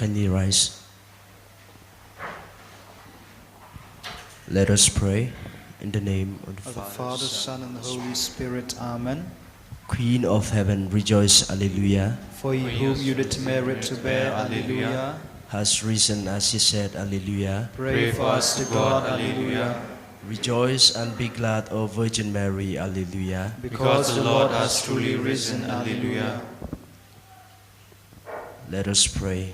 Kindly rise. Let us pray in the name of the Father, Son, and the Holy Spirit. Amen. Queen of heaven, rejoice, alleluia. For he whom you did merit to bear, alleluia, Has risen as he said, alleluia. pray for us to God, alleluia. Rejoice and be glad, O Virgin Mary, alleluia. Because the Lord has truly risen, alleluia. Let us pray.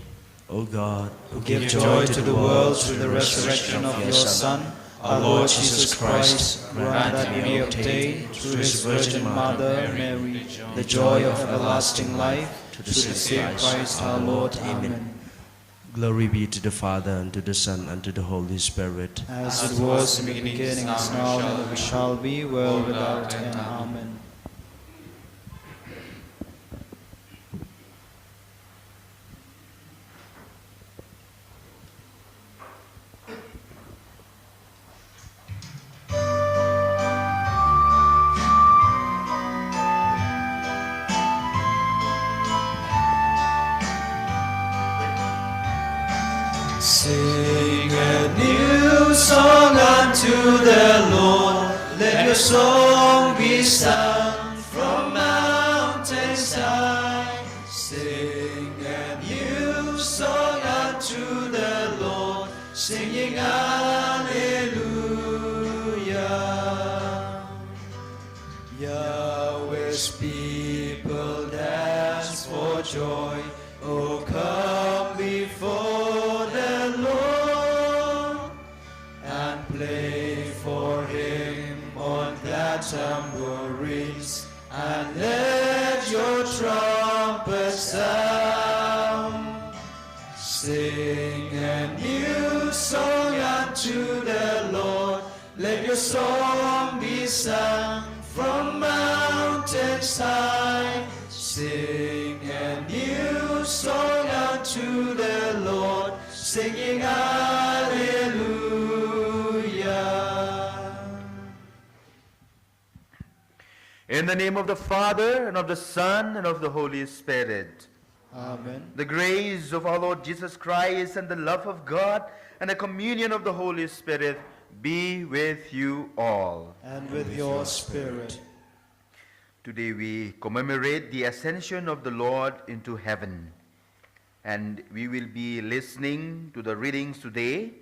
O God, who Give joy to the world through the resurrection of your Son, our Lord Jesus Christ, grant that we may obtain, through his Virgin Mother, Mary, the joy of everlasting life, through the same Christ our Lord. Amen. Glory be to the Father, and to the Son, and to the Holy Spirit. As it was in the beginning, is now, and ever shall be, world without end. Amen. Sing a new song unto the Lord. Let your song be sung from mountains high. Sing a new song unto the Lord, singing Alleluia. Yahweh's people dance for joy. Oh, come before the Lord and play for him on glad tambourines, and let your trumpets sound. Sing a new song unto the Lord. Let your song be sung from mountains high. Sing a new song unto the Lord, singing Alleluia. In the name of the Father, and of the Son, and of the Holy Spirit. Amen. The grace of our Lord Jesus Christ, and the love of God, and the communion of the Holy Spirit be with you all. And with your spirit. Today we commemorate the ascension of the Lord into heaven. And we will be listening to the readings today.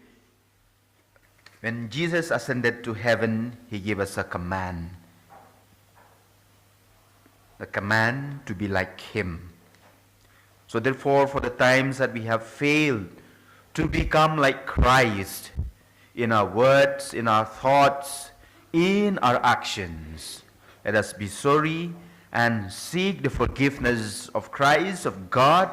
When Jesus ascended to heaven, he gave us a command. The command to be like him. So therefore, for the times that we have failed to become like Christ in our words, in our thoughts, in our actions, let us be sorry and seek the forgiveness of Christ, of God,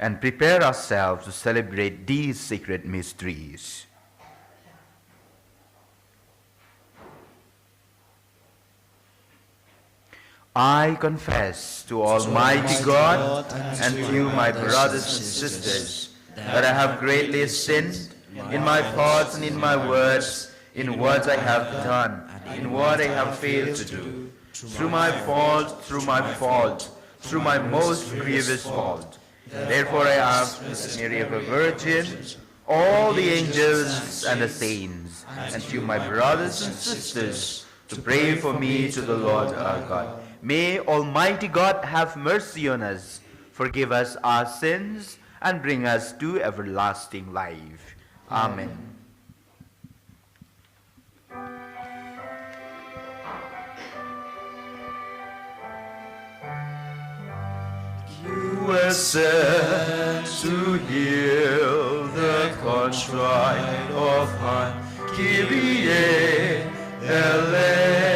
and prepare ourselves to celebrate these sacred mysteries. I confess to Almighty God and to you, my brothers and sisters, that I have greatly sinned in my thoughts and in my words, in words I have done, in what I have failed to do, through my fault, through my most grievous fault. Therefore I ask Mary of a Virgin, all the angels and the saints, and you, my brothers and sisters, to pray for me to the Lord our God. May Almighty God have mercy on us, forgive us our sins, and bring us to everlasting life. Amen. You were sent to heal the contrite of heart. Kyrie eleison.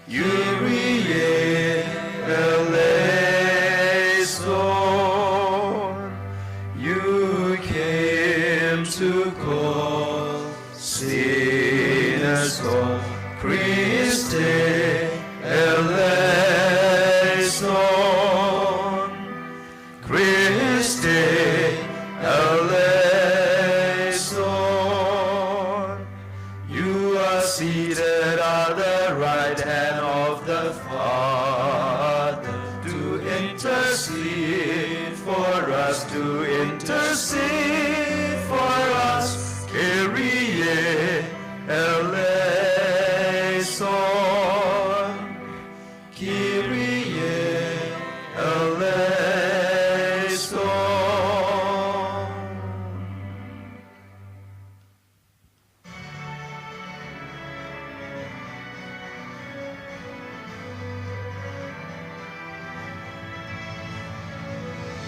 Kyrie eleison. You came to call sinners home. Christe eleison. Christe eleison. You are seated at the right hand of the Father to intercede for us, to intercede for us. Kyrie eleison, Kyrie eleison.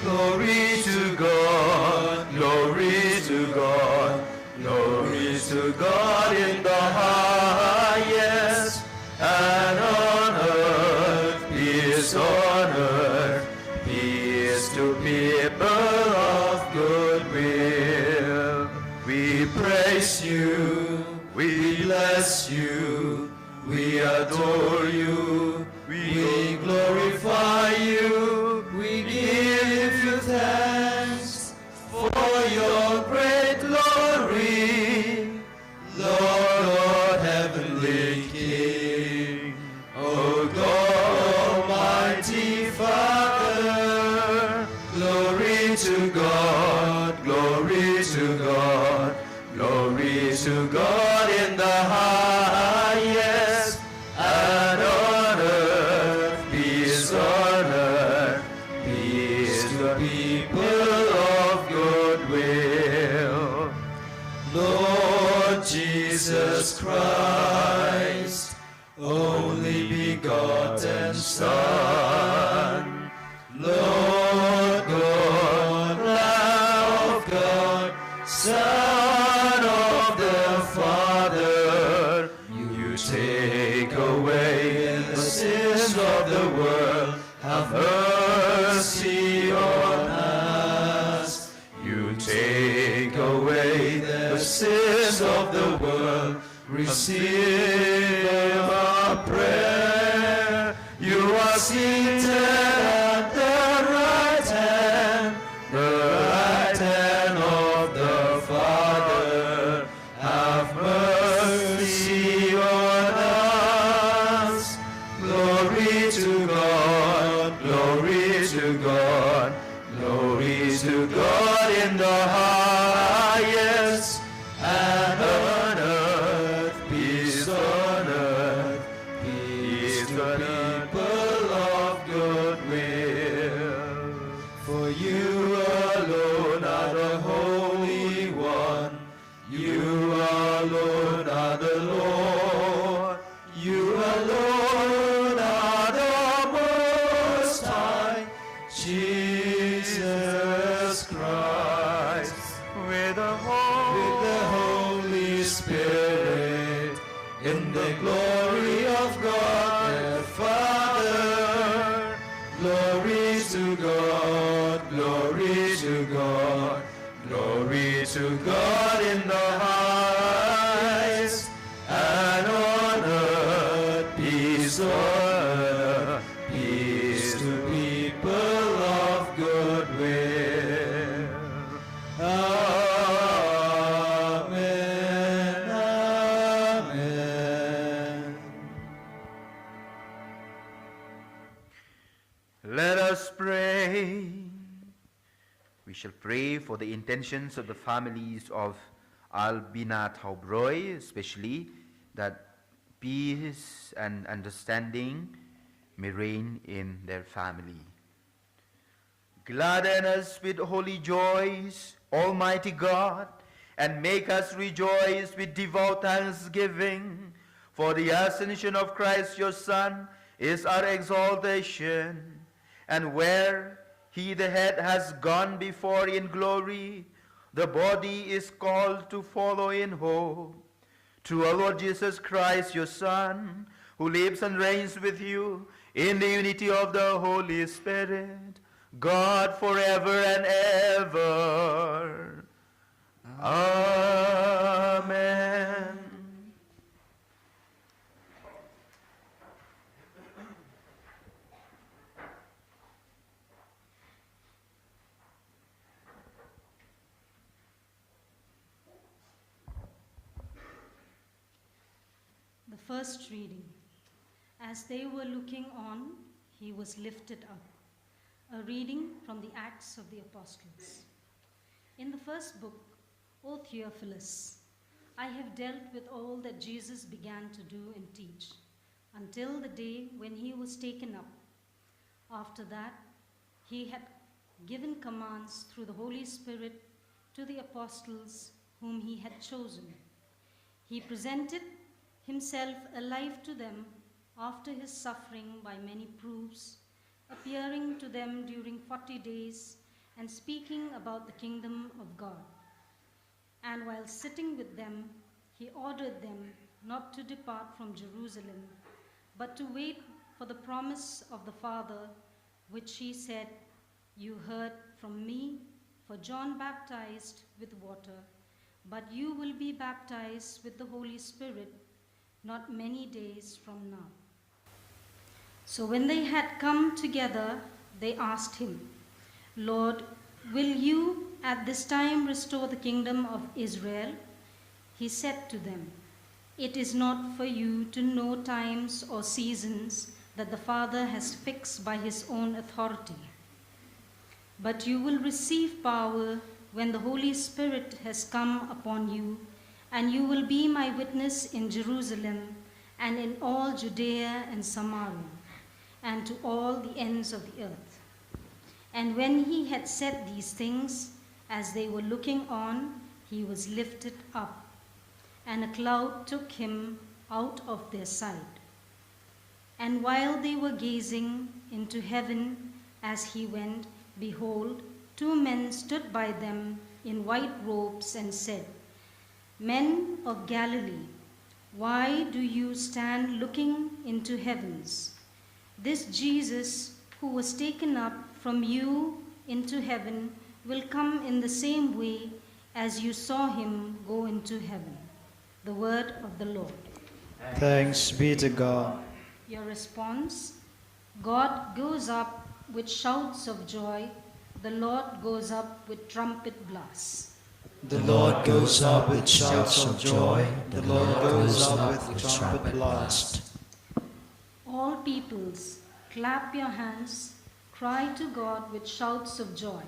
Glory to God, glory to God, glory to God in the highest, and on earth peace on earth, peace to people of good will. We praise you, we bless you, we adore you, we glorify you, we give you thanks for your great glory, Lord heavenly King, O God almighty Father. Glory to God, glory to God, glory to God in the highest, and on earth peace on earth, peace to people of good will. Lord Jesus Christ, only begotten Son, Lord God, Lamb of God, Son of the Father, you take away the sins of the world, have mercy on us. You take away the sins of the world, receive our prayer. You are seated at the right hand of the Father. Have mercy on us. Glory to God, glory to God, glory to God in the highest, and on earth peace on earth, peace to people of good will. For you alone are the Holy One, you alone are the Lord, you alone are the Most High, Jesus Christ, with the Holy Spirit, in the glory of God the Father. Glory to God, glory to God, glory to God in the highest, and on earth peace on earth, peace to people of good will. Amen, amen. Let us pray. We shall pray for the intentions of the families of Albina Taubroy, especially that peace and understanding may reign in their family. Gladden us with holy joys, Almighty God, and make us rejoice with devout thanksgiving, for the ascension of Christ your Son is our exaltation, and where he the head has gone before in glory, the body is called to follow in hope. Through our Lord Jesus Christ, your Son, who lives and reigns with you in the unity of the Holy Spirit, God forever and ever. Amen. The first reading. As they were looking on, he was lifted up, A reading from the Acts of the Apostles. In the first book, O Theophilus, I have dealt with all that Jesus began to do and teach, until the day when he was taken up. After that, he had given commands through the Holy Spirit to the apostles whom he had chosen. He presented himself alive to them after his suffering by many proofs, appearing to them during 40 days and speaking about the kingdom of God. And while sitting with them, he ordered them not to depart from Jerusalem, but to wait for the promise of the Father, which he said, "You heard from me, for John baptized with water, but you will be baptized with the Holy Spirit not many days from now." So when they had come together, they asked him, "Lord, will you at this time restore the kingdom of Israel?" He said to them, "It is not for you to know times or seasons that the Father has fixed by his own authority. But you will receive power when the Holy Spirit has come upon you, and you will be my witness in Jerusalem and in all Judea and Samaria, and to all the ends of the earth." And when he had said these things, as they were looking on, he was lifted up, and a cloud took him out of their sight. And while they were gazing into heaven as he went, behold, 2 men stood by them in white robes and said, "Men of Galilee, why do you stand looking into heavens? This Jesus who was taken up from you into heaven will come in the same way as you saw him go into heaven." The word of the Lord. Thanks be to God. Your response: God goes up with shouts of joy. The Lord goes up with trumpet blasts. The Lord goes up with shouts of joy. The Lord goes up with trumpet blast. All peoples, clap your hands, cry to God with shouts of joy.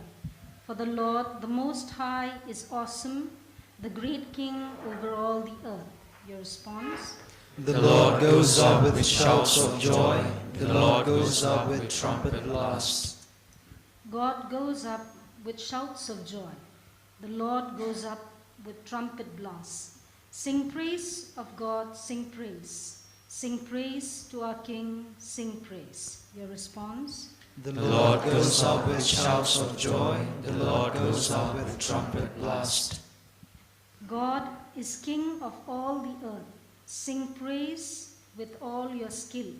For the Lord, the Most High, is awesome, the great King over all the earth. Your response? The Lord goes up with shouts of joy. The Lord goes up with trumpet blast. God goes up with shouts of joy. The Lord goes up with trumpet blasts. Sing praise of God, sing praise. Sing praise to our King, sing praise. Your response? The Lord goes up with shouts of joy. The Lord goes up with trumpet blast. God is King of all the earth. Sing praise with all your skill.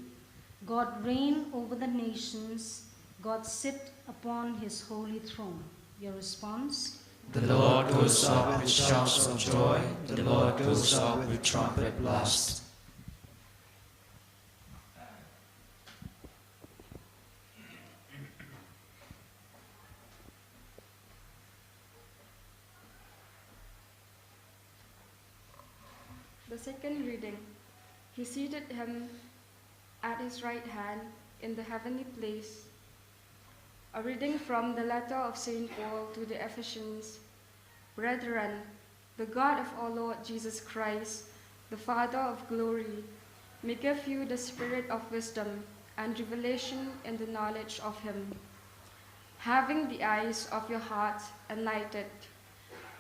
God reign over the nations. God sit upon his holy throne. Your response? The Lord goes up with shouts of joy. The Lord goes up with trumpet blast. The second reading. He seated him at his right hand in the heavenly place. A reading from the letter of St. Paul to the Ephesians. Brethren, the God of our Lord Jesus Christ, the Father of glory, may give you the spirit of wisdom and revelation in the knowledge of him, having the eyes of your heart enlightened,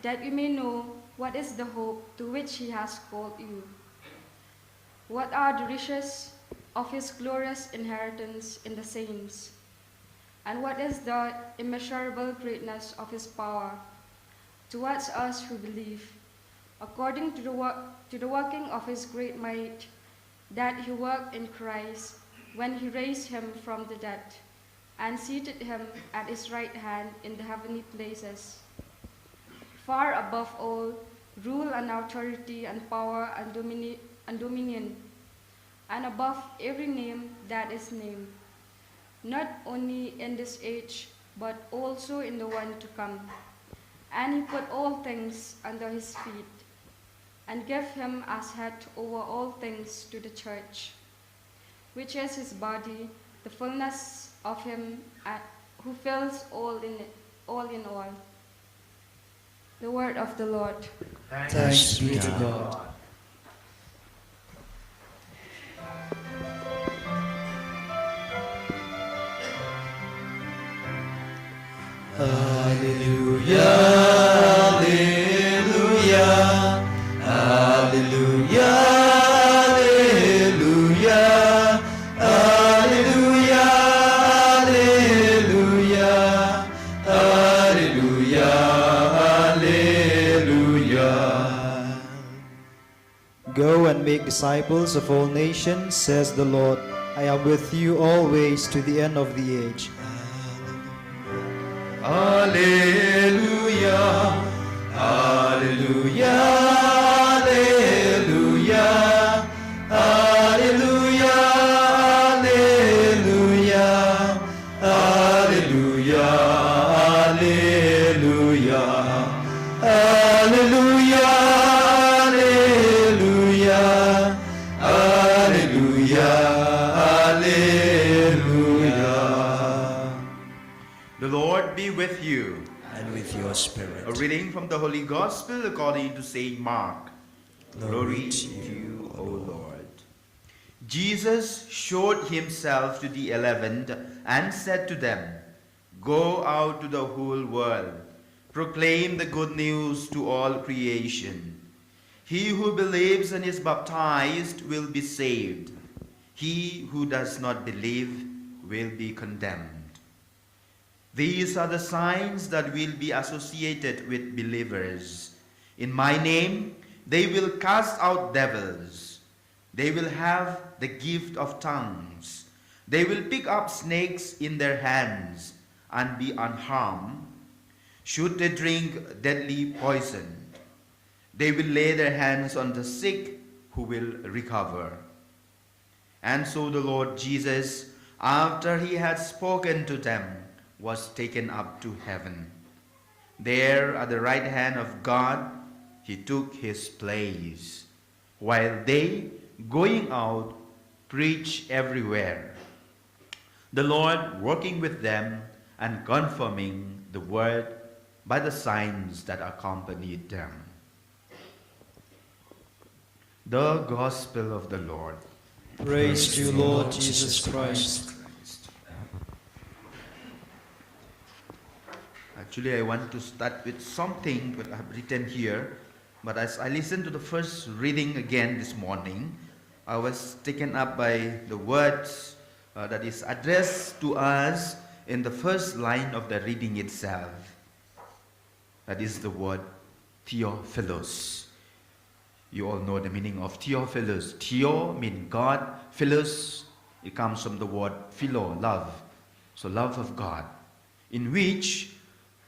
that you may know what is the hope to which he has called you, what are the riches of his glorious inheritance in the saints, and what is the immeasurable greatness of his power towards us who believe, according to the working of his great might, that he worked in Christ when he raised him from the dead and seated him at his right hand in the heavenly places, far above all rule and authority and power and dominion, and above every name that is named, not only in this age, but also in the one to come. And he put all things under his feet, and gave him as head over all things to the church, which is his body, the fullness of him who fills all in all. The word of the Lord. Thanks be to God. Hallelujah, hallelujah, hallelujah, hallelujah, hallelujah, hallelujah, hallelujah, hallelujah. Go and make disciples of all nations, says the Lord. I am with you always to the end of the age. Hallelujah, hallelujah, hallelujah, hallelujah, hallelujah, hallelujah, hallelujah, hallelujah, hallelujah, hallelujah. The Lord be with you. And with your spirit. A reading from the Holy Gospel according to Saint Mark. Glory to you, O Lord. Jesus showed himself to the 11 and said to them, "Go out to the whole world, proclaim the good news to all creation. He who believes and is baptized will be saved. He who does not believe will be condemned. These are the signs that will be associated with believers. In my name, they will cast out devils. They will have the gift of tongues. They will pick up snakes in their hands and be unharmed. Should they drink deadly poison, they will lay their hands on the sick who will recover." And so the Lord Jesus, after he had spoken to them, was taken up to heaven. There at the right hand of God, he took his place, while they, going out, preached everywhere, the Lord working with them and confirming the word by the signs that accompanied them. The Gospel of the Lord. Praise to you, Lord Jesus Christ. Actually, I want to start with something that I have written here, but as I listened to the first reading again this morning, I was taken up by the words that is addressed to us in the first line of the reading itself. That is the word Theophilus. You all know the meaning of Theophilus. Theo means God, Philos, it comes from the word philo, love. So love of God, in which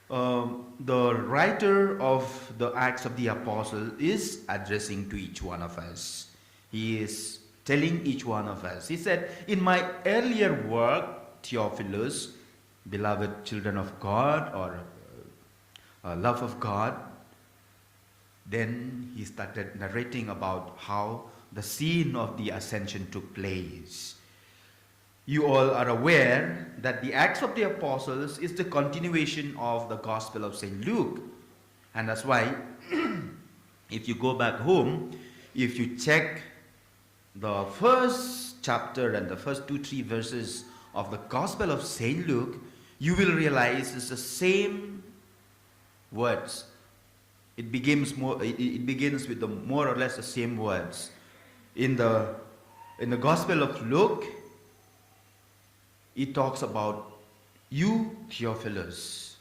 the writer of the Acts of the Apostle is addressing to each one of us. He is telling each one of us. He said, "In my earlier work, Theophilus, beloved children of God, or love of God," then he started narrating about how the scene of the ascension took place. You all are aware that the Acts of the Apostles is the continuation of the Gospel of St. Luke. And that's why, if you go back home, if you check the first chapter and the first 2-3 verses of the Gospel of St. Luke, you will realize it's the same words. It begins with the more or less the same words. In the Gospel of Luke, it talks about you, Theophilus,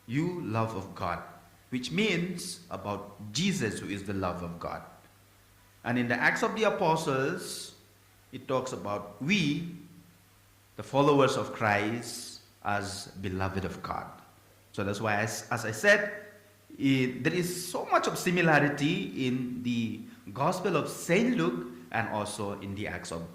you love of God, which means about Jesus, who is the love of God. And in the Acts of the Apostles, it talks about we, the followers of Christ, as beloved of God. So that's why, as I said, there is so much of similarity in the Gospel of St. Luke and also in the Acts of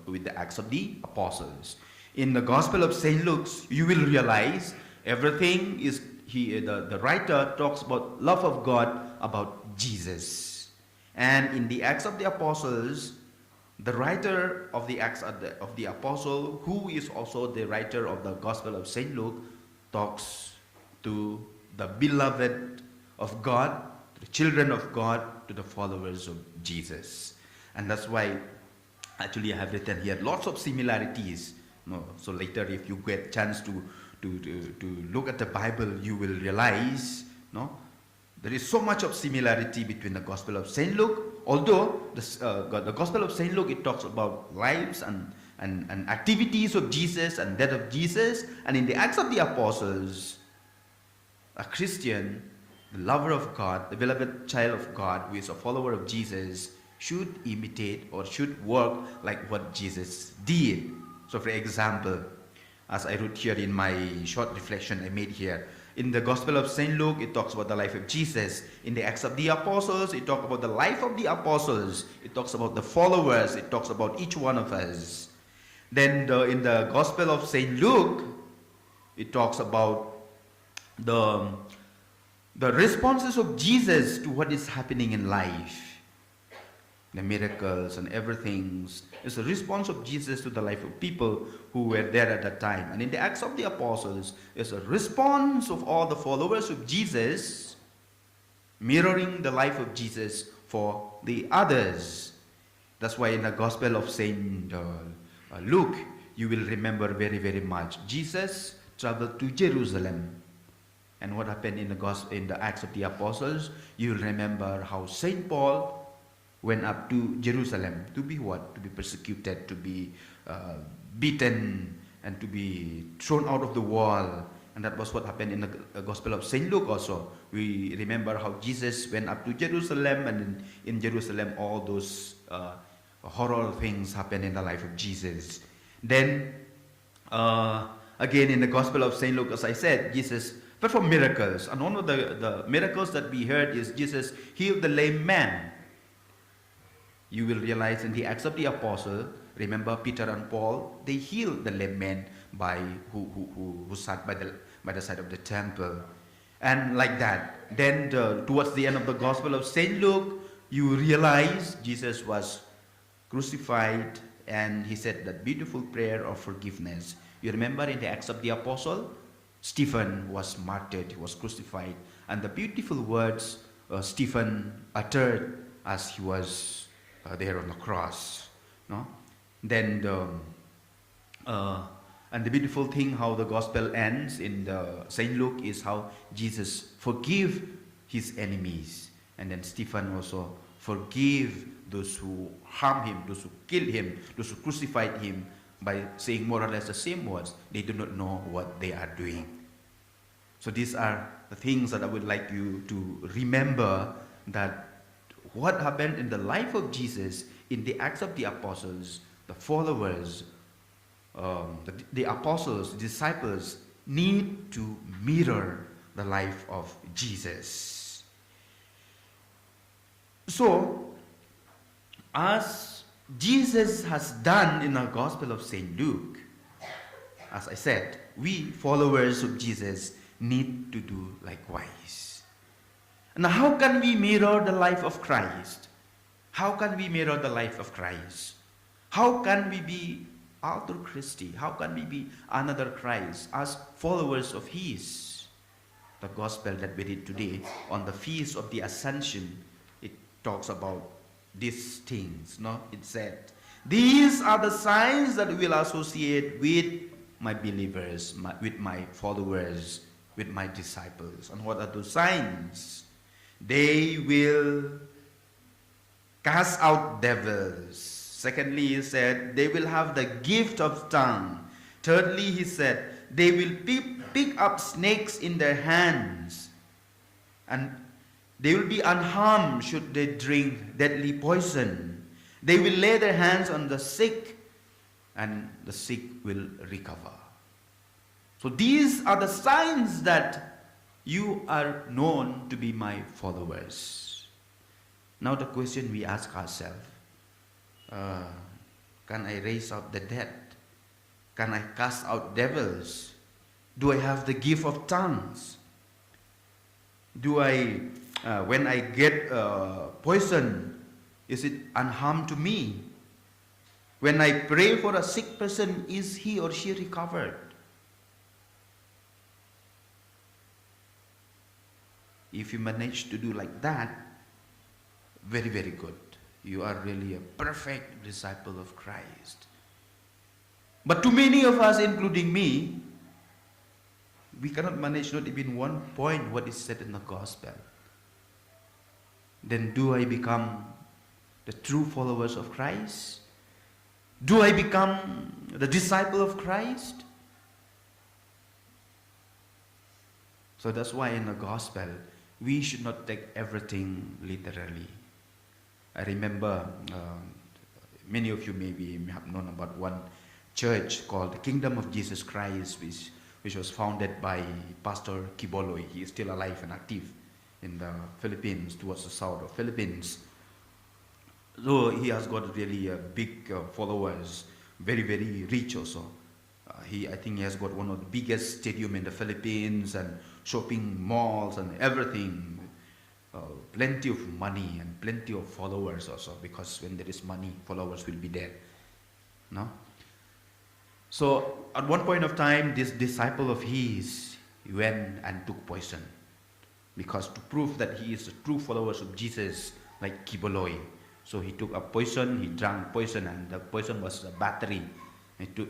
the Apostles. In the Gospel of St. Luke, you will realize everything is, the writer talks about love of God, about Jesus. And in the Acts of the Apostles, the writer of the Acts of the Apostle, who is also the writer of the Gospel of St. Luke, talks to the beloved of God, to the children of God, to the followers of Jesus. And that's why actually I have written here lots of similarities. No, so later if you get a chance to look at the Bible, you will realize, no, there is so much of similarity between the Gospel of St. Luke. Although the Gospel of St. Luke, it talks about lives and activities of Jesus and death of Jesus. And in the Acts of the Apostles, a Christian, the lover of God, the beloved child of God, who is a follower of Jesus, should imitate or should work like what Jesus did. So for example, as I wrote here in my short reflection I made here, in the Gospel of St. Luke, it talks about the life of Jesus. In the Acts of the Apostles, it talks about the life of the apostles. It talks about the followers. It talks about each one of us. Then in the Gospel of St. Luke, it talks about the responses of Jesus to what is happening in life. The miracles and everything is a response of Jesus to the life of people who were there at that time. And in the Acts of the Apostles, is a response of all the followers of Jesus, mirroring the life of Jesus for the others. That's why in the Gospel of St. Luke, you will remember very, very much. Jesus traveled to Jerusalem. And what happened in the Acts of the Apostles, you will remember how St. Paul went up to Jerusalem to be what? To be persecuted, to be beaten, and to be thrown out of the wall. And that was what happened in the Gospel of St. Luke also. We remember how Jesus went up to Jerusalem, and in Jerusalem all those horrible things happened in the life of Jesus. Then, again in the Gospel of St. Luke, as I said, Jesus performed miracles. And one of the miracles that we heard is Jesus healed the lame man. You will realize in the Acts of the Apostle, remember Peter and Paul, they healed the lame man who sat by the side of the temple. And like that. Then towards the end of the Gospel of St. Luke, you realize Jesus was crucified and he said that beautiful prayer of forgiveness. You remember in the Acts of the Apostle, Stephen was martyred, he was crucified. And the beautiful words Stephen uttered as he was there on the cross, no? Then and the beautiful thing how the gospel ends in the Saint Luke is how Jesus forgive his enemies, and then Stephen also forgive those who harm him, those who kill him, those who crucified him, by saying more or less the same words. They do not know what they are doing. So these are the things that I would like you to remember, that what happened in the life of Jesus in the Acts of the Apostles, the followers, the apostles, the disciples need to mirror the life of Jesus. So, as Jesus has done in the Gospel of St. Luke, as I said, we followers of Jesus need to do likewise. Now, how can we mirror the life of Christ? How can we mirror the life of Christ? How can we be alter Christi? How can we be another Christ as followers of His? The gospel that we read today on the feast of the Ascension, it talks about these things. No, it said, these are the signs that we will associate with my believers, with my followers, with my disciples. And what are those signs? They will cast out devils. Secondly, he said, they will have the gift of tongue. Thirdly, he said, they will pick up snakes in their hands. And they will be unharmed should they drink deadly poison. They will lay their hands on the sick, and the sick will recover. So these are the signs that you are known to be my followers. Now the question we ask ourselves, can I raise up the dead? Can I cast out devils? Do I have the gift of tongues? Do I, when I get poison, is it unharmed to me? When I pray for a sick person, is he or she recovered? If you manage to do like that, very, very good. You are really a perfect disciple of Christ. But too many of us, including me, we cannot manage not even one point what is said in the gospel. Then do I become the true followers of Christ? Do I become the disciple of Christ? So that's why in the gospel, we should not take everything literally. I remember many of you maybe have known about one church called the Kingdom of Jesus Christ, which was founded by Pastor Kiboloy. He is still alive and active in the Philippines, towards the south of Philippines. So he has got really big followers, very, very rich also. I think he has got one of the biggest stadium in the Philippines and shopping malls and everything. Plenty of money and plenty of followers also, because when there is money, followers will be there. No? So at one point of time, this disciple of his went and took poison, because to prove that he is a true follower of Jesus, like Kiboloy. So he took a poison, he drank poison, and the poison was a battery.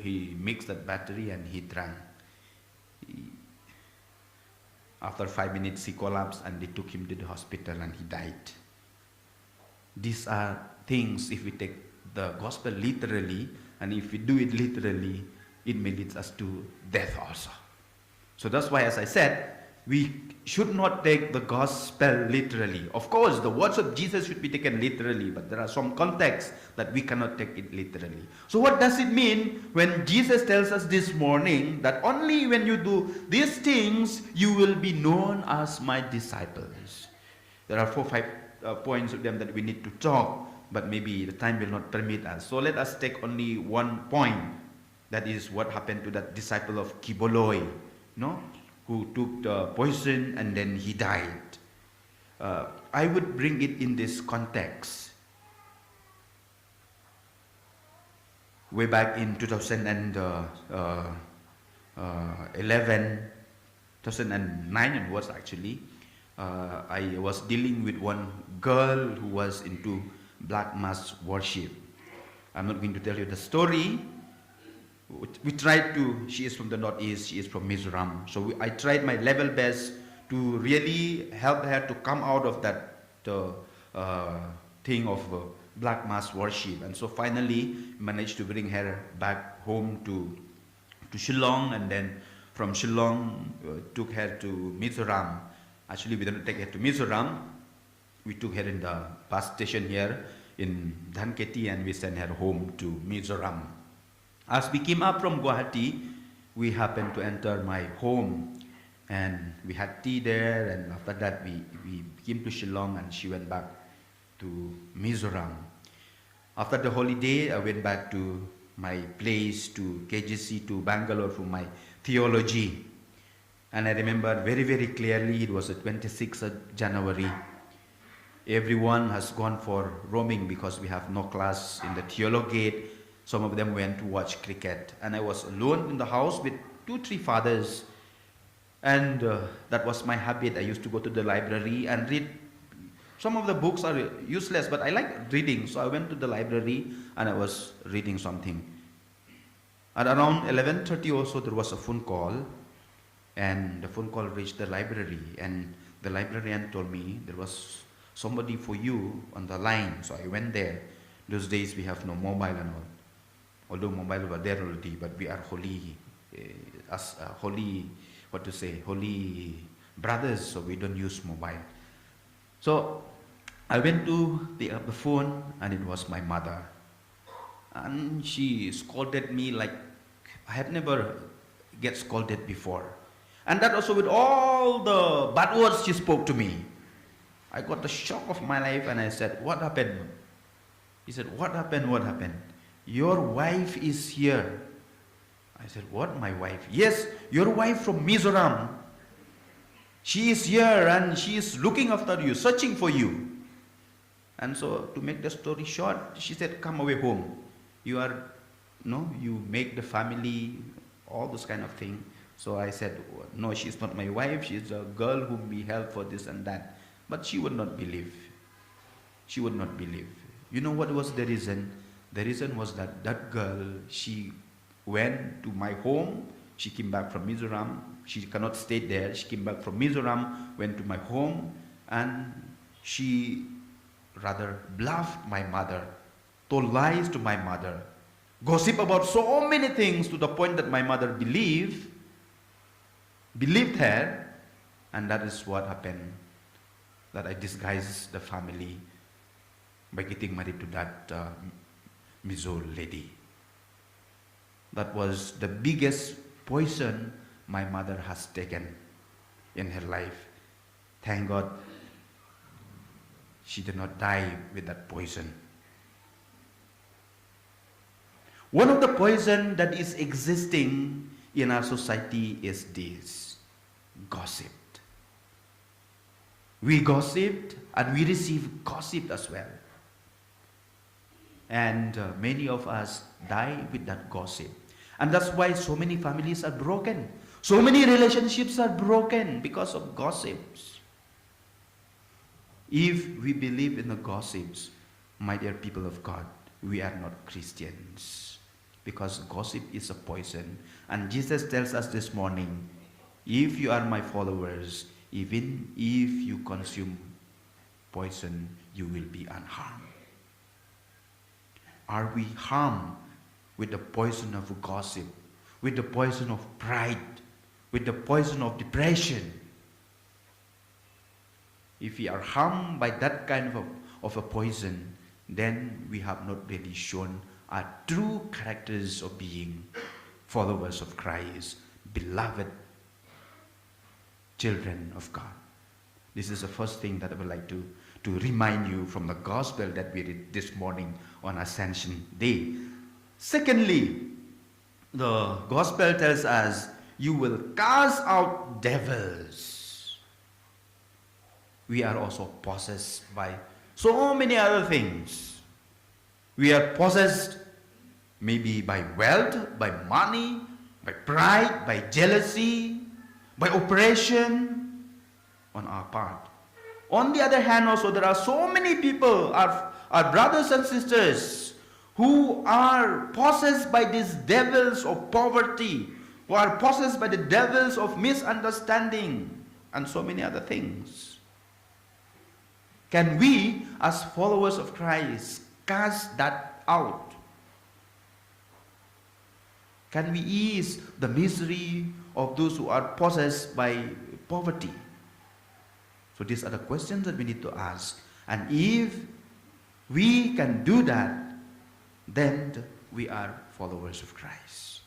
He mixed that battery and he drank. After 5 minutes he collapsed and they took him to the hospital and he died. These are things, if we take the gospel literally, and if we do it literally, it may lead us to death also. So that's why, as I said, we should not take the gospel literally. Of course, the words of Jesus should be taken literally, but there are some contexts that we cannot take it literally. So what does it mean when Jesus tells us this morning that only when you do these things, you will be known as my disciples? There are 4 or 5 points of them that we need to talk, but maybe the time will not permit us. So let us take only one point. That is what happened to that disciple of Kiboloy, no? Who took the poison and then he died. I would bring it in this context. Way back in 2009 it was actually, I was dealing with one girl who was into black mass worship. I'm not going to tell you the story. We tried to, she is from the northeast, she is from Mizoram. So I tried my level best to really help her to come out of that thing of black mass worship. And so finally managed to bring her back home to Shillong, and then from Shillong took her to Mizoram. Actually, we didn't take her to Mizoram. We took her in the bus station here in Dhanketi and we sent her home to Mizoram. As we came up from Guwahati, we happened to enter my home and we had tea there, and after that we came to Shillong and she went back to Mizoram. After the holiday, I went back to my place, to KGC, to Bangalore for my theology. And I remember very, very clearly, it was the 26th of January. Everyone has gone for roaming because we have no class in the theologate. Some of them went to watch cricket. And I was alone in the house with 2-3 fathers. And that was my habit. I used to go to the library and read. Some of the books are useless, but I like reading. So I went to the library and I was reading something. At around 11:30 also, there was a phone call. And the phone call reached the library. And the librarian told me there was somebody for you on the line. So I went there. Those days we have no mobile and all. Although mobile were there already, but we are holy, holy brothers, so we don't use mobile. So I went to pick up the phone, and it was my mother. And she scolded me like I have never get scolded before. And that also with all the bad words she spoke to me. I got the shock of my life and I said, "What happened?" He said, "What happened? What happened?" "Your wife is here." I said, "What, my wife?" "Yes, your wife from Mizoram. She is here and she is looking after you, searching for you." And so to make the story short, she said, "Come away home. You are, you make the family, all those kind of thing. So I said, no, she's not my wife. She's a girl whom we help for this and that. But she would not believe. She would not believe. You know what was the reason? The reason was that that girl, she went to my home. She came back from Mizoram. She cannot stay there. She came back from Mizoram, went to my home, and she rather bluffed my mother, told lies to my mother, gossip about so many things to the point that my mother believed her, and that is what happened, that I disguised the family by getting married to that Mizo lady. That was the biggest poison my mother has taken in her life. Thank God she did not die with that poison. One of the poison that is existing in our society is this: gossip. We gossiped and we receive gossip as well. And many of us die with that gossip. And that's why so many families are broken. So many relationships are broken because of gossips. If we believe in the gossips, my dear people of God, we are not Christians. Because gossip is a poison. And Jesus tells us this morning, if you are my followers, even if you consume poison, you will be unharmed. Are we harmed with the poison of gossip, with the poison of pride, with the poison of depression? If we are harmed by that kind of a poison, then we have not really shown our true characters of being followers of Christ, beloved children of God. This is the first thing that I would like to remind you from the gospel that we read this morning on Ascension Day. Secondly, the gospel tells us, you will cast out devils. We are also possessed by so many other things. We are possessed maybe by wealth, by money, by pride, by jealousy, by oppression on our part. On the other hand also, there are so many people, our brothers and sisters, who are possessed by these devils of poverty, who are possessed by the devils of misunderstanding, and so many other things. Can we, as followers of Christ, cast that out? Can we ease the misery of those who are possessed by poverty? So these are the questions that we need to ask. And if we can do that, then we are followers of Christ.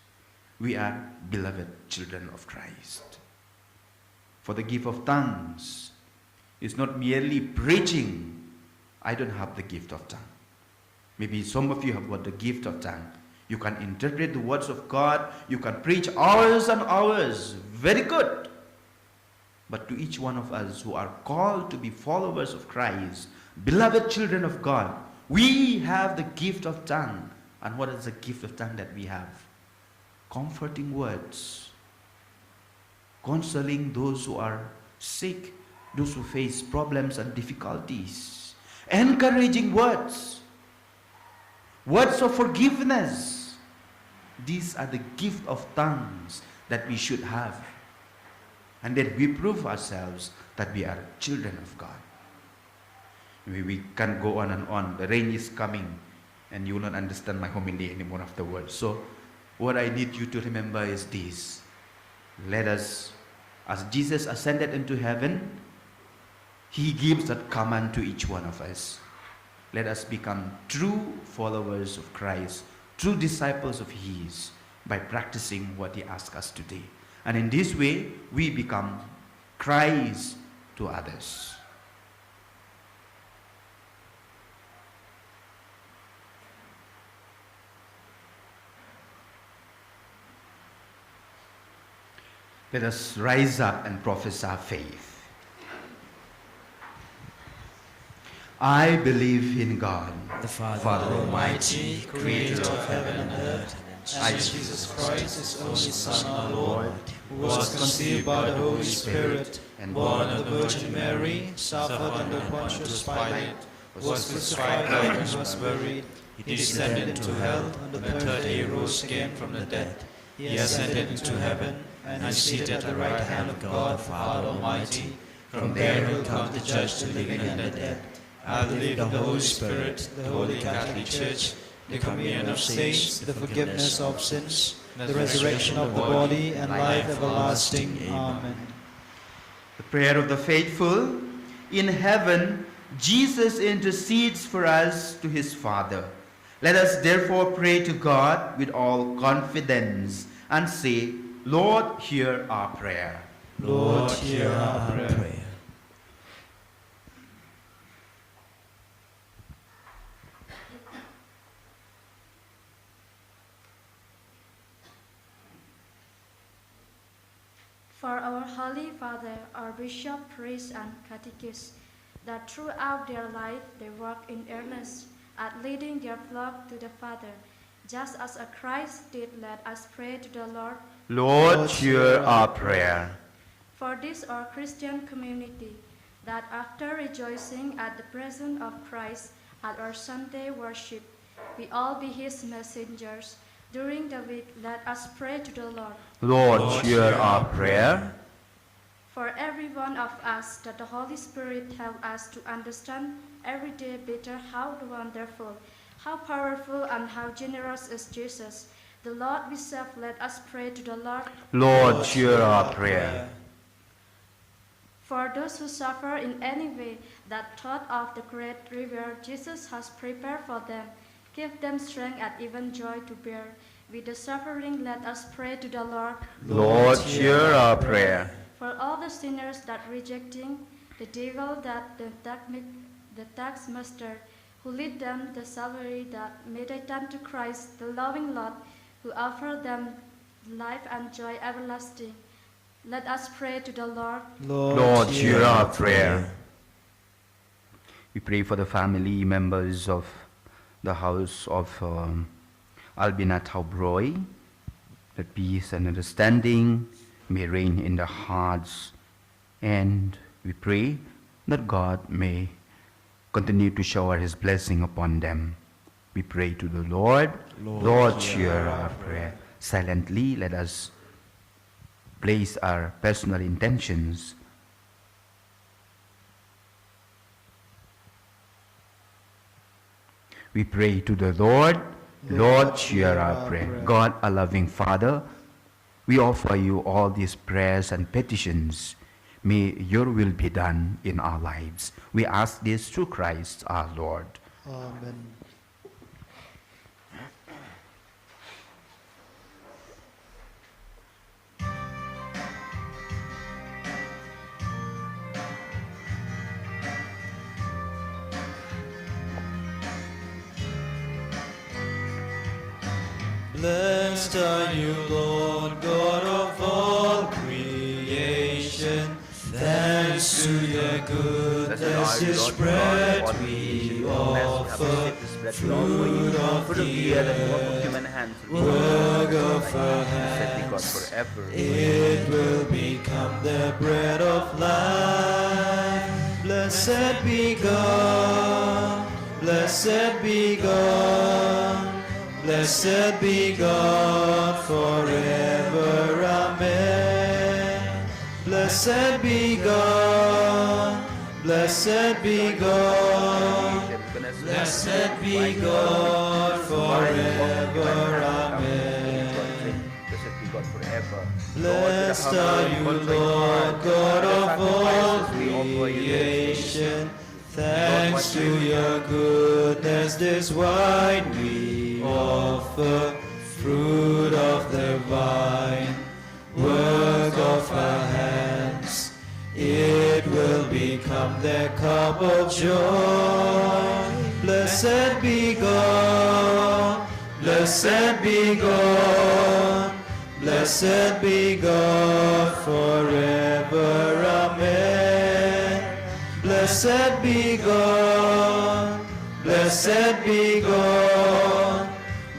We are beloved children of Christ. For the gift of tongues is not merely preaching. I don't have the gift of tongue. Maybe some of you have got the gift of tongue. You can interpret the words of God. You can preach hours and hours. Very good. But to each one of us who are called to be followers of Christ, beloved children of God, we have the gift of tongue. And what is the gift of tongue that we have? Comforting words. Consoling those who are sick, those who face problems and difficulties. Encouraging words. Words of forgiveness. These are the gift of tongues that we should have. And then we prove ourselves that we are children of God. We can go on and on. The rain is coming and you will not understand my homily anymore afterwards. So what I need you to remember is this. Let us, as Jesus ascended into heaven, he gives that command to each one of us. Let us become true followers of Christ, true disciples of his, by practicing what he asks us today. And in this way, we become Christ to others. Let us rise up and profess our faith. I believe in God, The Father, Father Almighty, creator of heaven and earth, and I- Jesus Christ, his only Son, our Lord, who who was conceived by the Holy Spirit, and born of the Virgin Mary, suffered under Pontius Pilate, was crucified, died, and was buried. He descended into hell. On the third day he rose again from the dead. He ascended into heaven, and is seated at the right hand of God, Father Almighty. From there he will come to judge the living and the dead. I believe in the Holy Spirit, the Holy Catholic Church, the communion of saints, the forgiveness of sins, the resurrection of the body, and life everlasting. Amen. The prayer of the faithful. In heaven, Jesus intercedes for us to his Father. Let us therefore pray to God with all confidence and say, Lord, hear our prayer. Lord, hear our prayer. For our Holy Father, our Bishop, Priest, and Catechist, that throughout their life they work in earnest at leading their flock to the Father, just as Christ did, let us pray to the Lord. Lord, hear our prayer. For this our Christian community, that after rejoicing at the presence of Christ at our Sunday worship, we all be his messengers. During the week, let us pray to the Lord. Lord, hear our prayer. For every one of us, that the Holy Spirit help us to understand every day better how wonderful, how powerful, and how generous is Jesus, the Lord we serve. Let us pray to the Lord. Lord, hear our prayer. For those who suffer in any way, that thought of the great reward Jesus has prepared for them, give them strength and even joy to bear. With the suffering, let us pray to the Lord. Lord, hear our prayer. For all the sinners that rejecting the devil, that the taxmaster, who lead them the Calvary, that may they turn to Christ, the loving Lord, who offer them life and joy everlasting. Let us pray to the Lord. Lord, hear our prayer. We pray for the family members of the house of Albina Taubroy, that peace and understanding may reign in their hearts, and we pray that God may continue to shower his blessing upon them. We pray to the Lord. Lord, hear our prayer. Silently, let us place our personal intentions. We pray to the Lord. Lord, hear our prayer. God, a loving Father, we offer you all these prayers and petitions. May your will be done in our lives. We ask this through Christ our Lord. Amen. Blessed are you, Lord, God of all creation. Thanks to your goodness, you spread we offer. Fruit of the earth, work of our hands, it will become the bread of life. Blessed be God, blessed be God. Blessed be God forever, amen. Blessed be God, blessed be God, blessed be God forever, amen. Blessed are you, Lord, God of all creation. Thanks to your goodness, this wine we offer, fruit of the vine, work of our hands, it will become the cup of joy. Blessed be God, blessed be God, blessed be God forever, amen. Blessed be God, blessed be God,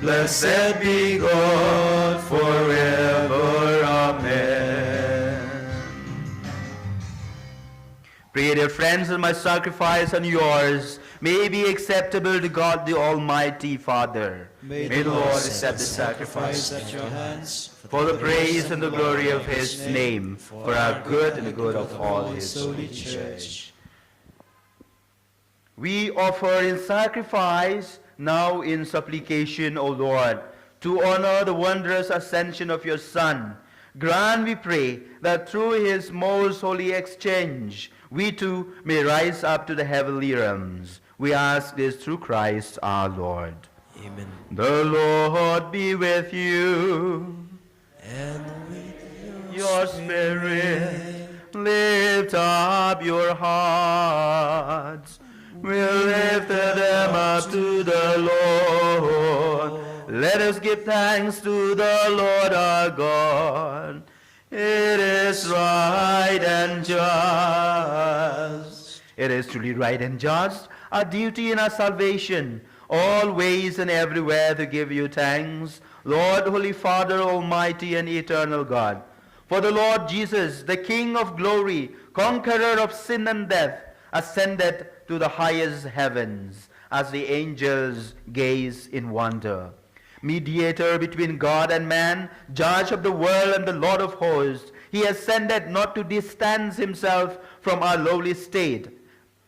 blessed be God forever, amen. Pray, dear friends, that my sacrifice and yours may be acceptable to God the Almighty Father. May the Lord accept the sacrifice at your hands for the praise and the glory of his name, for our good and the good of all his holy church. We offer in sacrifice, now in supplication, O Lord, to honor the wondrous ascension of your Son. Grant, we pray, that through his most holy exchange, we too may rise up to the heavenly realms. We ask this through Christ our Lord. Amen. The Lord be with you. And with Your spirit, lift up your hearts. We'll lift them up to the Lord. Let us give thanks to the Lord our God. It is right and just. It is truly right and just, our duty and our salvation, always and everywhere to give you thanks, Lord, Holy Father, Almighty and eternal God. For the Lord Jesus, the King of glory, conqueror of sin and death, ascended to the highest heavens, as the angels gaze in wonder. Mediator between God and man, judge of the world and the Lord of hosts, he ascended not to distance himself from our lowly state,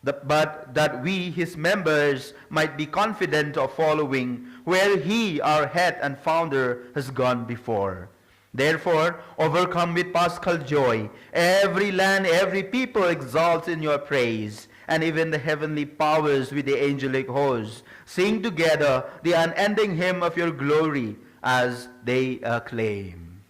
but that we, his members, might be confident of following where he, our head and founder, has gone before. Therefore, overcome with paschal joy, every land, every people exalts in your praise, and even the heavenly powers with the angelic hosts sing together the unending hymn of your glory as they acclaim.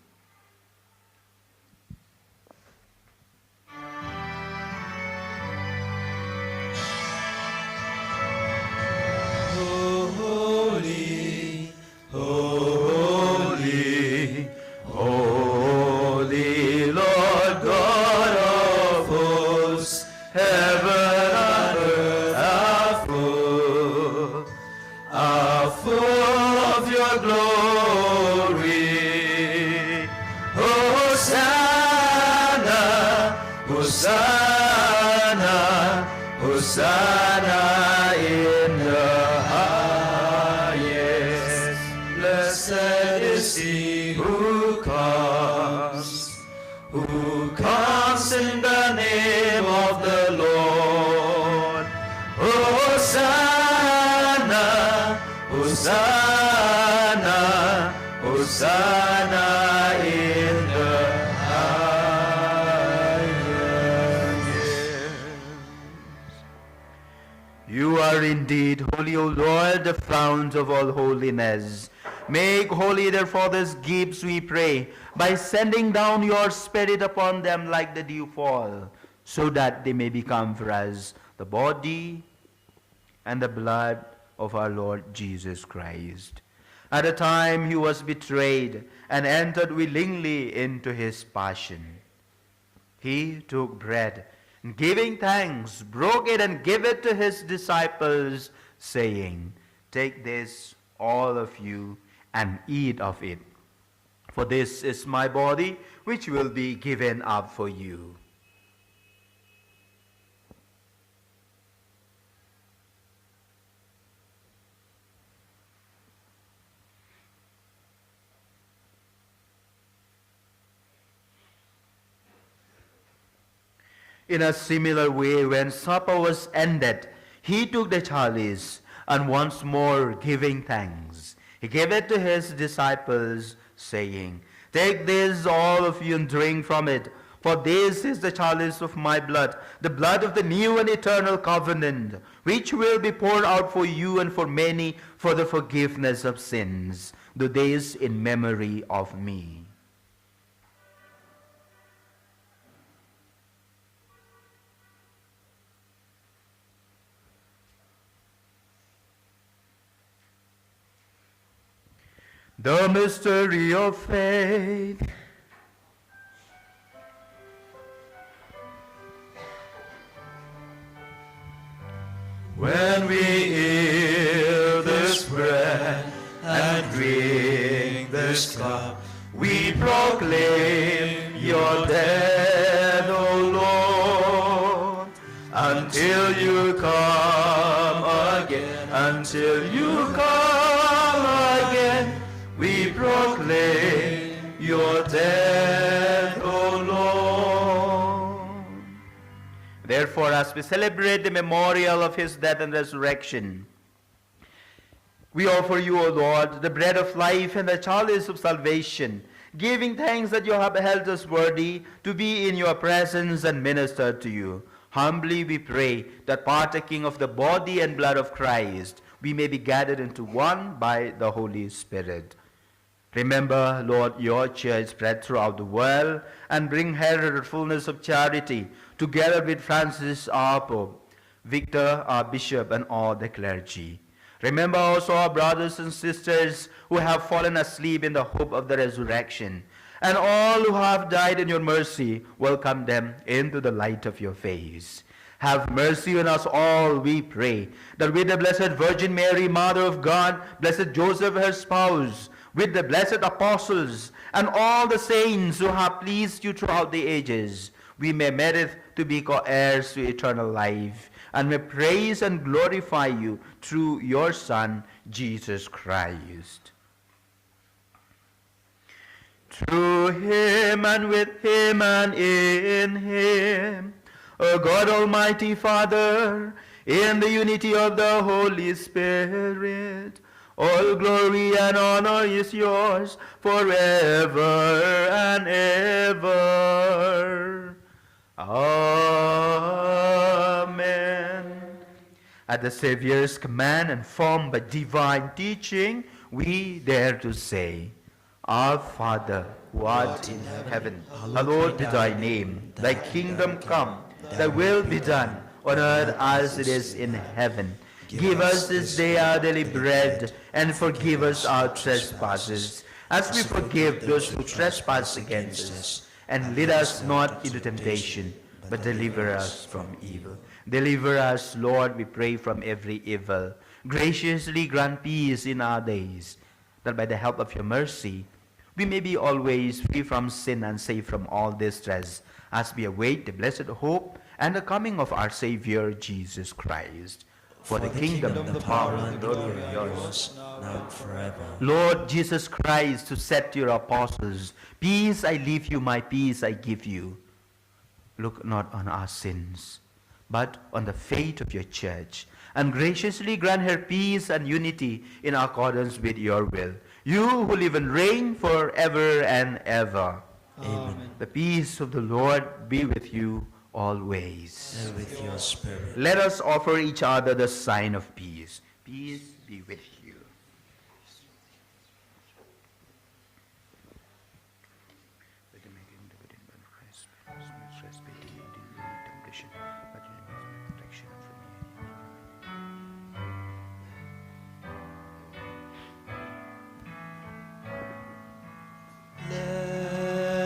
Holy, Holy, holy Lord God of hosts, heaven and earth are full of your glory. Hosanna, Hosanna, Hosanna in the highest. Blessed is he who comes in the name of the Lord. Hosanna, Hosanna, Hosanna in the highest. You are indeed holy, O Lord, the fount of all holiness. Make holy, therefore, these gifts, we pray, by sending down your Spirit upon them like the dew fall, so that they may become for us the body and the blood of our Lord Jesus Christ. At the time he was betrayed and entered willingly into his passion, he took bread, and giving thanks, broke it and gave it to his disciples, saying, "Take this, all of you, and eat of it. For this is my body, which will be given up for you." In a similar way, when supper was ended, he took the chalice, and once more giving thanks, he gave it to his disciples, saying, "Take this, all of you, and drink from it, for this is the chalice of my blood, the blood of the new and eternal covenant, which will be poured out for you and for many for the forgiveness of sins. Do this in memory of me." The mystery of faith. When we eat this bread and drink this cup, we proclaim your death, O Lord, until you come again, until you come again, we proclaim your death, O Lord. Therefore, as we celebrate the memorial of his death and resurrection, we offer you, O Lord, the bread of life and the chalice of salvation, giving thanks that you have held us worthy to be in your presence and minister to you. Humbly we pray that partaking of the body and blood of Christ, we may be gathered into one by the Holy Spirit. Remember, Lord, your church spread throughout the world, and bring her her fullness of charity, together with Francis our Pope, Victor our Bishop, and all the clergy. Remember also our brothers and sisters who have fallen asleep in the hope of the resurrection, and all who have died in your mercy. Welcome them into the light of your face. Have mercy on us all, we pray, that with the Blessed Virgin Mary, Mother of God, Blessed Joseph, her spouse, with the blessed apostles, and all the saints who have pleased you throughout the ages, we may merit to be co-heirs to eternal life, and may praise and glorify you through your Son, Jesus Christ. Through him, and with him, and in him, O God Almighty Father, in the unity of the Holy Spirit, all glory and honor is yours forever and ever. Amen. At the Savior's command and formed by divine teaching, we dare to say, Our Father, who art in heaven, hallowed be thy name. Thy kingdom come, thy will be done, on earth as it is in heaven. Give us this day our daily bread, and forgive us our trespasses, as we forgive those who trespass against us. And lead us not into temptation, but deliver us from evil. Deliver us, Lord, we pray, from every evil. Graciously grant peace in our days, that by the help of your mercy, we may be always free from sin and safe from all distress, as we await the blessed hope and the coming of our Savior, Jesus Christ. For the kingdom, the power, and the glory are yours, now and forever. Lord Jesus Christ, who said to your apostles, Peace I leave you, my peace I give you. Look not on our sins, but on the faith of your church, and graciously grant her peace and unity in accordance with your will. You who live and reign forever and ever. Amen. The peace of the Lord be with you always. And with your spirit. Let us offer each other the sign of peace. Peace be with you.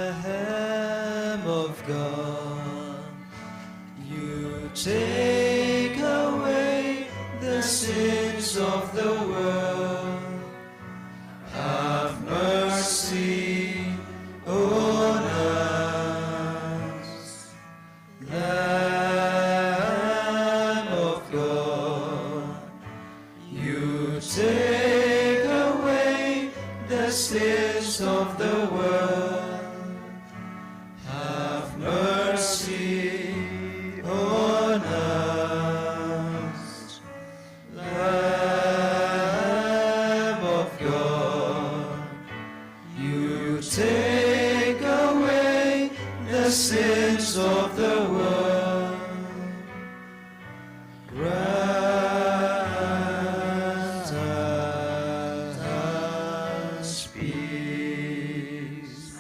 Lamb of God, you take away the sins of the world. Have mercy on us. Lamb of God, you take away the sins of the world. Have mercy on us. Lamb of God, you take away the sins of the world. Grant us peace.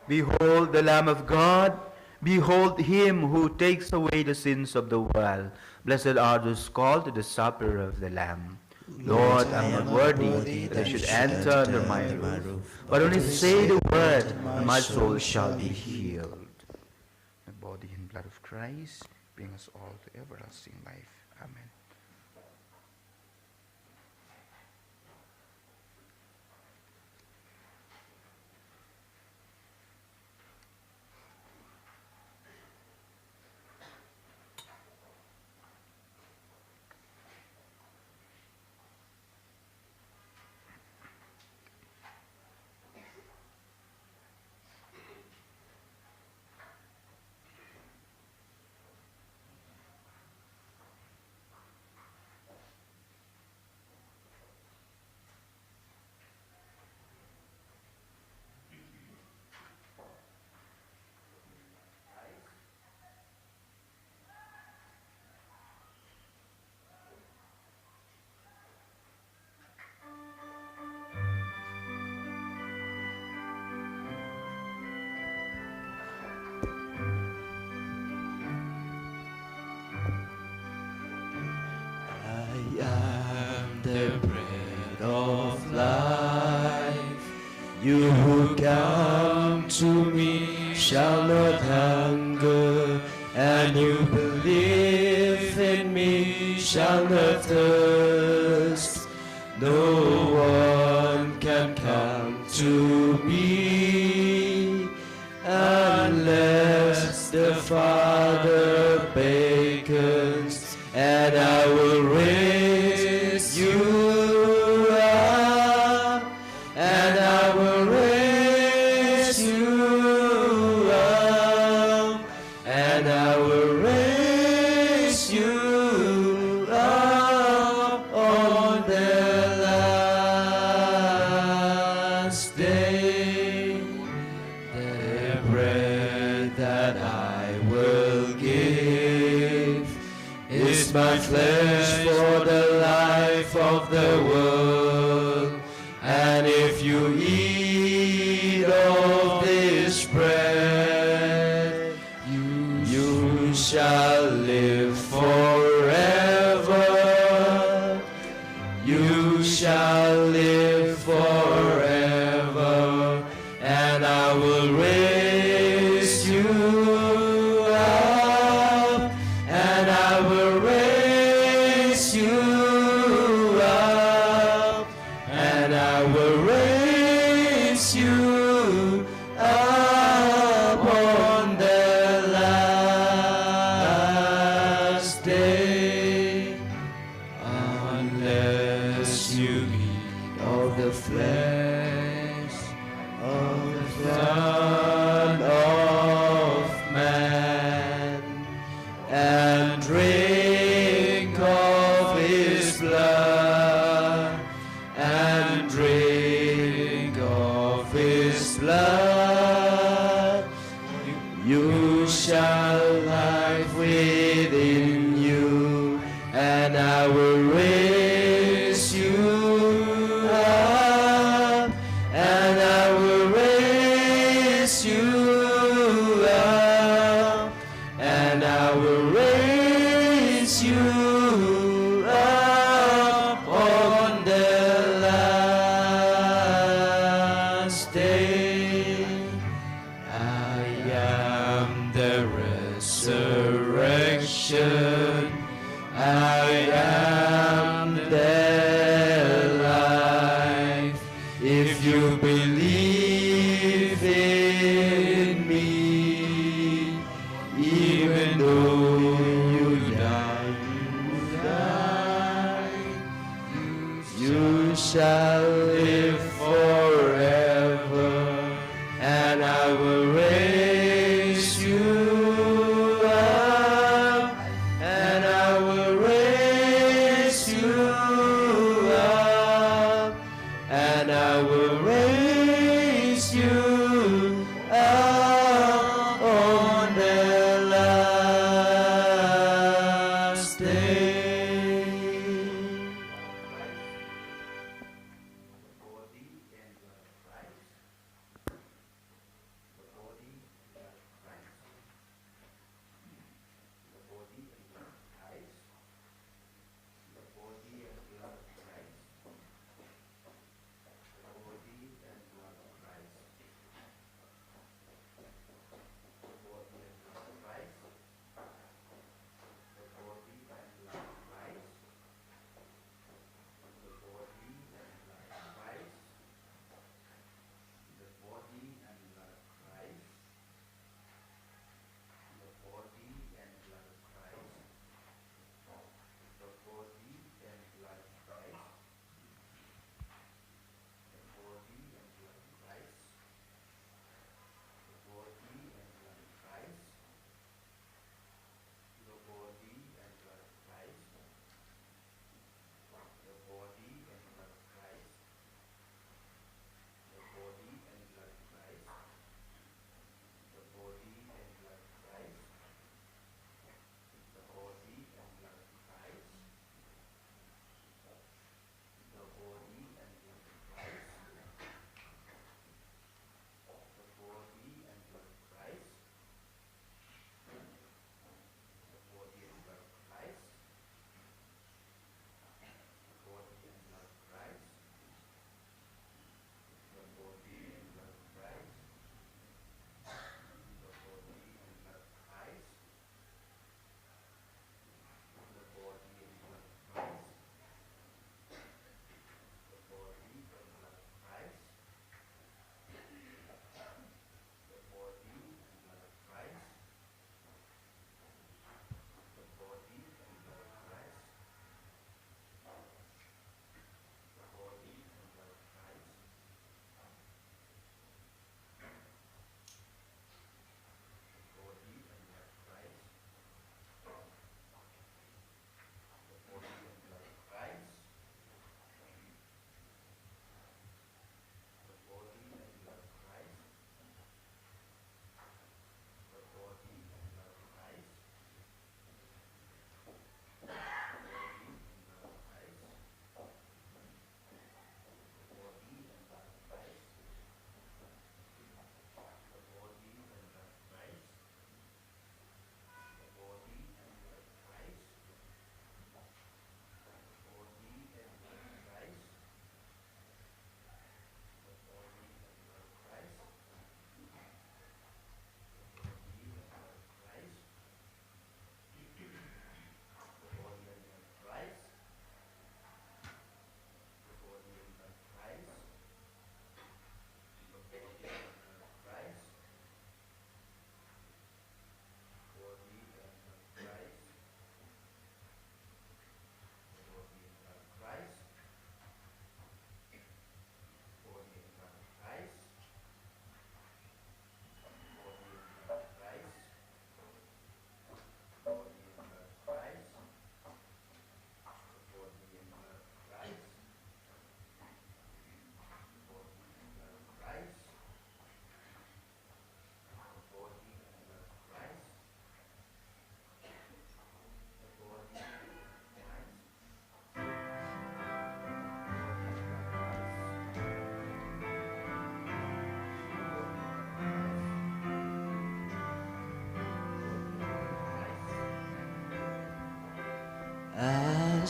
Behold the Lamb of God. Behold him who takes away the sins of the world. Blessed are those called to the supper of the Lamb. Lord, I am not worthy that I should enter under my roof, but only say the word, and my soul shall be healed. The body and blood of Christ bring us all to everlasting life. Amen. me shall not hunger, and who believe in me shall not thirst. No one can come to me unless the Father beckons, and I will raise you up, and I will raise you up, and I will raise you up on the last day. The bread that I will give is my flesh for the life of the world. And if you eat of this bread, you shall live forever. You shall live forever, and I will raise you up, and I will raise you up, and I will raise you up on the last day. Unless you eat of the flesh of the Son of Man, and drink of his blood, and drink of his blood, you shall life within you, and I will raise you up, and I will raise you up, and I will raise you up on the last day. I am the resurrection, I am the life. If you believe in me, even though you die, you shall live forever, and I will raise you up, and I will raise you up, and I will raise you up on the last day. The body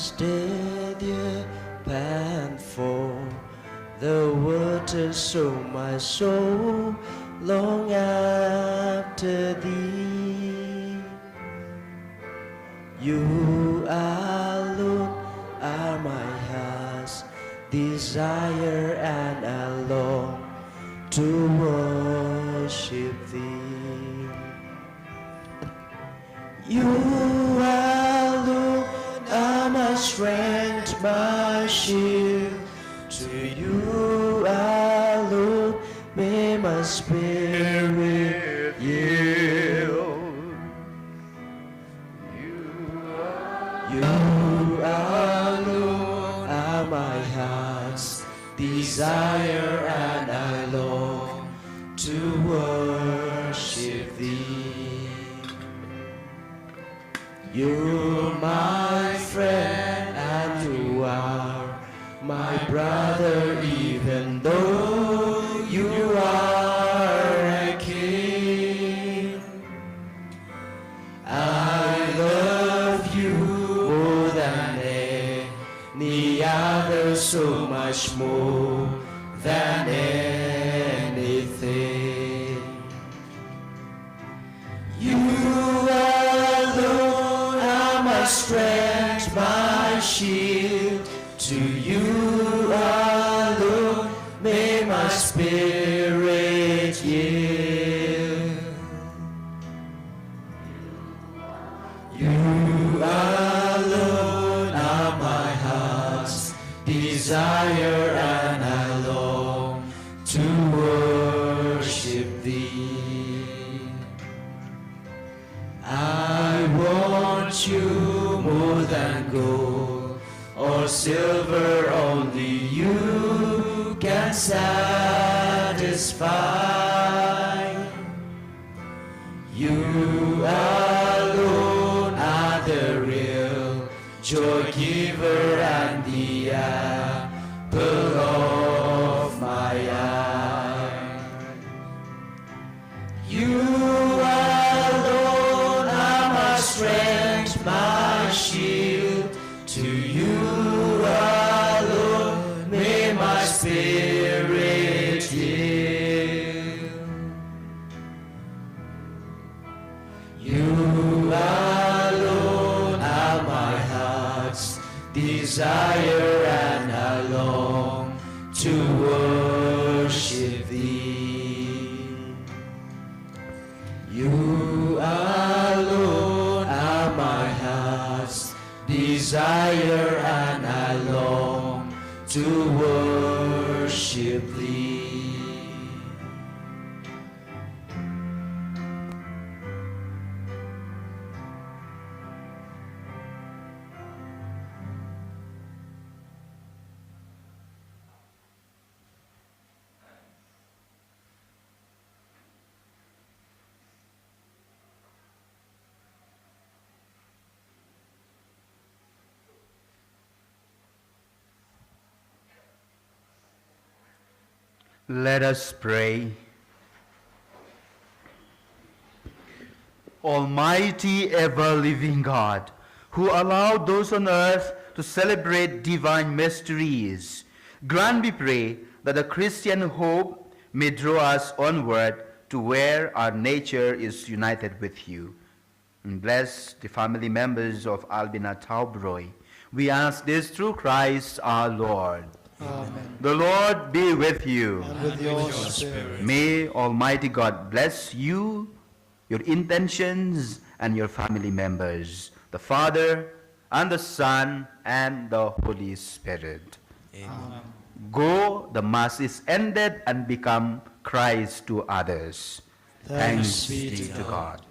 steadier pant for the waters of my soul long after thee. You alone are my heart's desire, and I long to worship thee. You alone are my strength, my shield. To you alone may my spirit yield. You alone are my heart's desire, and I long to worship thee. You're my friend and you are my brother, even though you are a king. I love you more than any other, so much more than anything. You alone are my strength, my shield. To you alone may my spirit yield. You alone are my heart's desire, and I long to worship thee. I want you more than gold or silver, only you can satisfy. You alone are the real joy giver and the apple of my eye. You alone are my strength, my shield. To you alone may my spirit yield. You alone are my heart's desire, and I long to worship thee. You alone are my heart's desire, and I long to worship thee. Let us pray. Almighty ever-living God, who allowed those on earth to celebrate divine mysteries, grant, we pray, that the Christian hope may draw us onward to where our nature is united with you. And bless the family members of Albina Taubroy. We ask this through Christ our Lord. Amen. The Lord be with you. And with your spirit. May Almighty God bless you, your intentions, and your family members, the Father, and the Son, and the Holy Spirit. Amen. Go, the Mass is ended, and become Christ to others. Thanks be to God.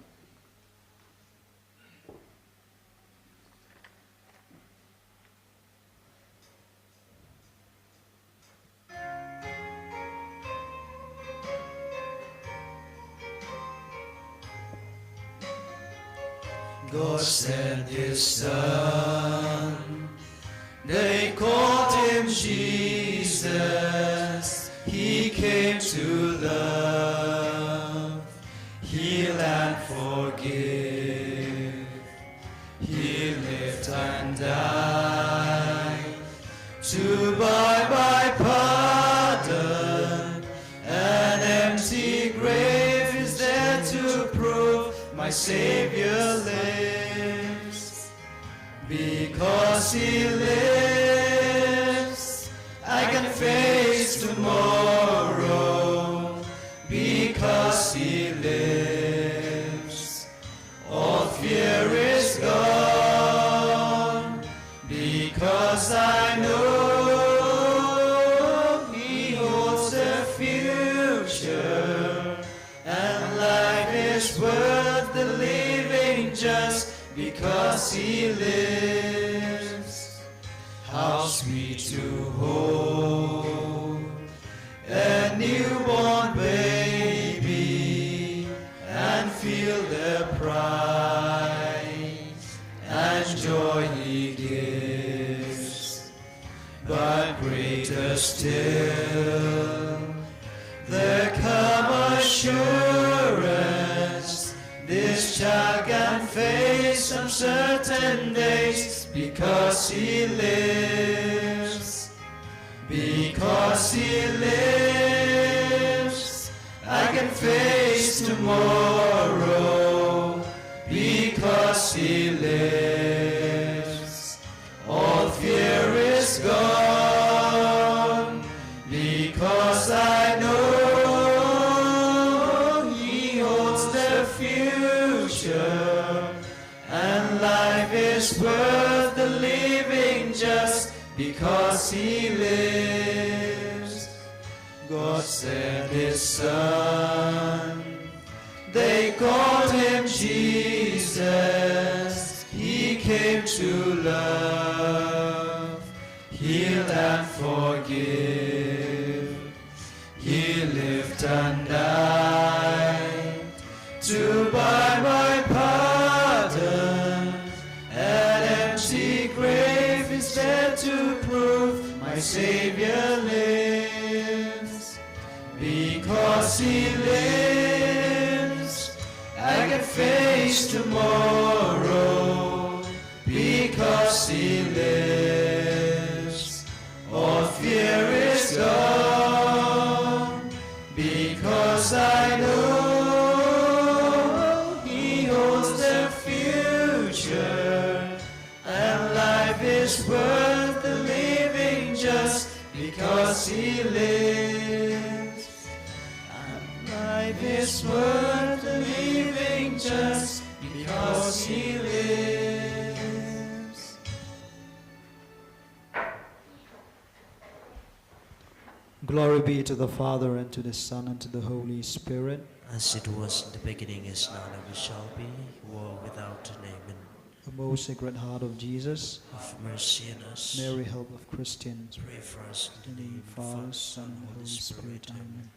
God sent his Son, they called him Jesus. He came to love, heal and forgive. He lived and died my Savior lives. Because He lives, I can face tomorrow. Because He lives, all fear is gone. Because I know He holds the future, and life is worth the living just because He lives. How sweet to hold a newborn baby and feel the pride and joy He gives. But greater still, the calm assurance this child can face uncertain days because He lives. Because He lives, I can face tomorrow. Because He lives, all fear is gone. Because I know He holds the future, and life is worth the living just because He lives. God sent His Son, they called Him Jesus. He came to love, heal and forgive. He lived and died to buy my pardon. An empty grave is there to prove my Savior lives. Because He lives, I can face tomorrow. Because He lives, all fear is gone. Because I know He holds the future, and life is worth the living just because He lives. And life is worth the living just because He lives. Glory be to the Father, and to the Son, and to the Holy Spirit. As it was in the beginning, is now, and ever shall be, world without an end. O most Sacred Heart of Jesus, Have mercy on us. Mary, help of Christians, Pray for us in the in the name name of of the Father, Father, Son, and Holy Spirit. Amen.